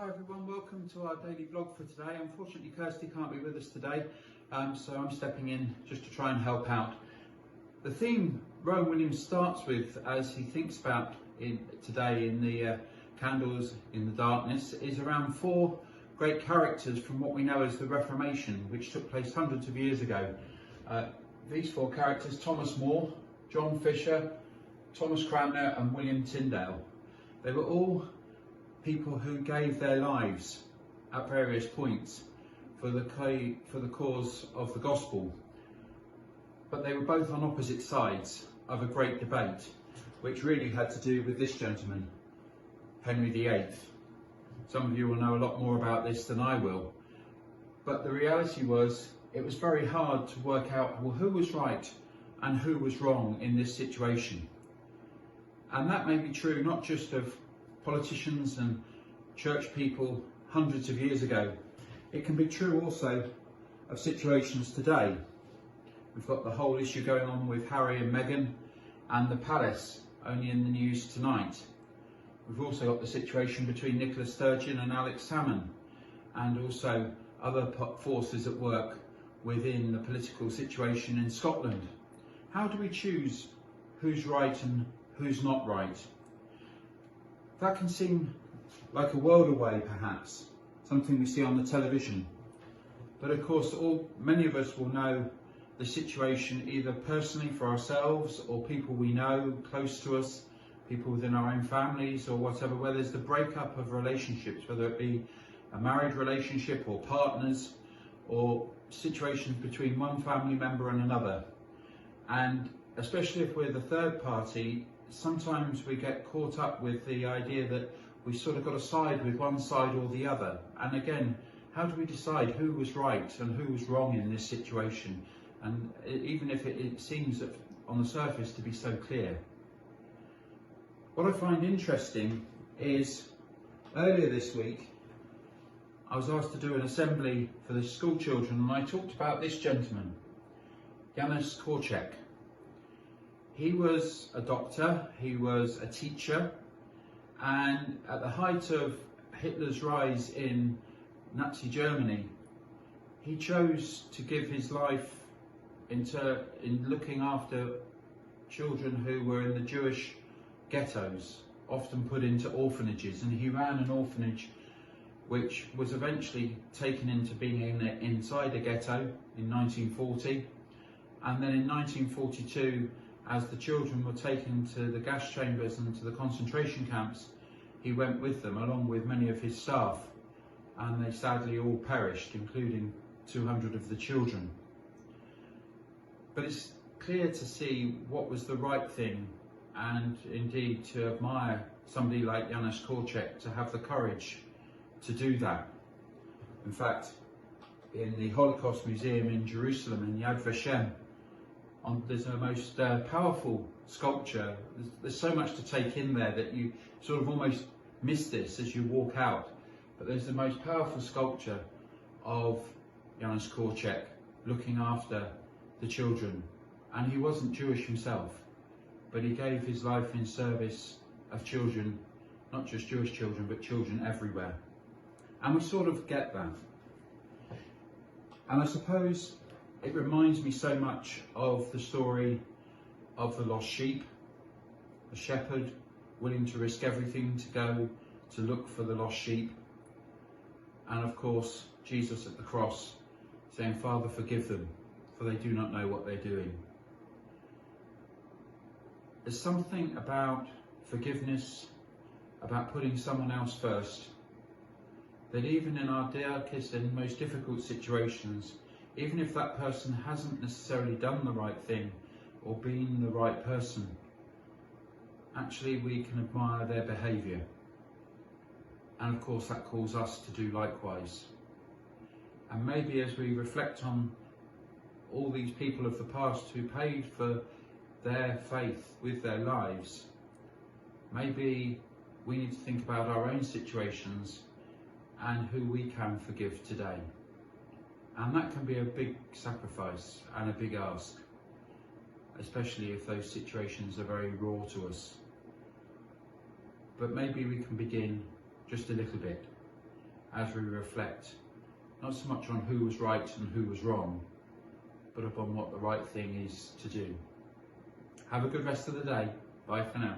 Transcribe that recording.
Hi everyone, welcome to our daily vlog for today. Unfortunately Kirsty can't be with us today, so I'm stepping in just to try and help out. The theme Rowan Williams starts with, as he thinks about today in the Candles in the Darkness, is around four great characters from what we know as the Reformation, which took place hundreds of years ago. These four characters: Thomas More, John Fisher, Thomas Cranmer and William Tyndale. They were all people who gave their lives at various points for the cause of the gospel. But they were both on opposite sides of a great debate, which really had to do with this gentleman, Henry VIII. Some of you will know a lot more about this than I will. But the reality was, it was very hard to work out, well, who was right and who was wrong in this situation. And that may be true not just of politicians and church people hundreds of years ago. It can be true also of situations today. We've got the whole issue going on with Harry and Meghan and the palace, only in the news tonight. We've also got the situation between Nicola Sturgeon and Alex Salmond, and also other forces at work within the political situation in Scotland. How do we choose who's right and who's not right? That can seem like a world away, perhaps, something we see on the television. But of course, many of us will know the situation either personally for ourselves or people we know close to us, people within our own families or whatever, where there's the breakup of relationships, whether it be a married relationship or partners, or situations between one family member and another. And especially if we're the third party, sometimes we get caught up with the idea that we sort of got to side with one side or the other. And again, how do we decide who was right and who was wrong in this situation? And even if it seems that on the surface to be so clear. What I find interesting is, earlier this week, I was asked to do an assembly for the school children, and I talked about this gentleman, Janusz Korczak. He was a doctor, he was a teacher, and at the height of Hitler's rise in Nazi Germany, he chose to give his life in looking after children who were in the Jewish ghettos, often put into orphanages, and he ran an orphanage which was eventually taken into being inside a ghetto in 1940, and then in 1942, as the children were taken to the gas chambers and to the concentration camps, he went with them along with many of his staff, and they sadly all perished, including 200 of the children. But it's clear to see what was the right thing, and indeed to admire somebody like Janusz Korczak to have the courage to do that. In fact, in the Holocaust Museum in Jerusalem, in Yad Vashem, there's the most powerful sculpture. There's so much to take in there that you sort of almost miss this as you walk out. But there's the most powerful sculpture of Janusz Korczak looking after the children. And he wasn't Jewish himself, but he gave his life in service of children, not just Jewish children, but children everywhere. And we sort of get that. And I suppose it reminds me so much of the story of the lost sheep, a shepherd willing to risk everything to go to look for the lost sheep. And of course, Jesus at the cross saying, "Father, forgive them, for they do not know what they're doing." There's something about forgiveness, about putting someone else first, that even in our darkest and most difficult situations, even if that person hasn't necessarily done the right thing or been the right person, actually we can admire their behaviour. And of course that calls us to do likewise. And maybe as we reflect on all these people of the past who paid for their faith with their lives, maybe we need to think about our own situations and who we can forgive today. And that can be a big sacrifice and a big ask, especially if those situations are very raw to us. But maybe we can begin just a little bit as we reflect, not so much on who was right and who was wrong, but upon what the right thing is to do. Have a good rest of the day. Bye for now.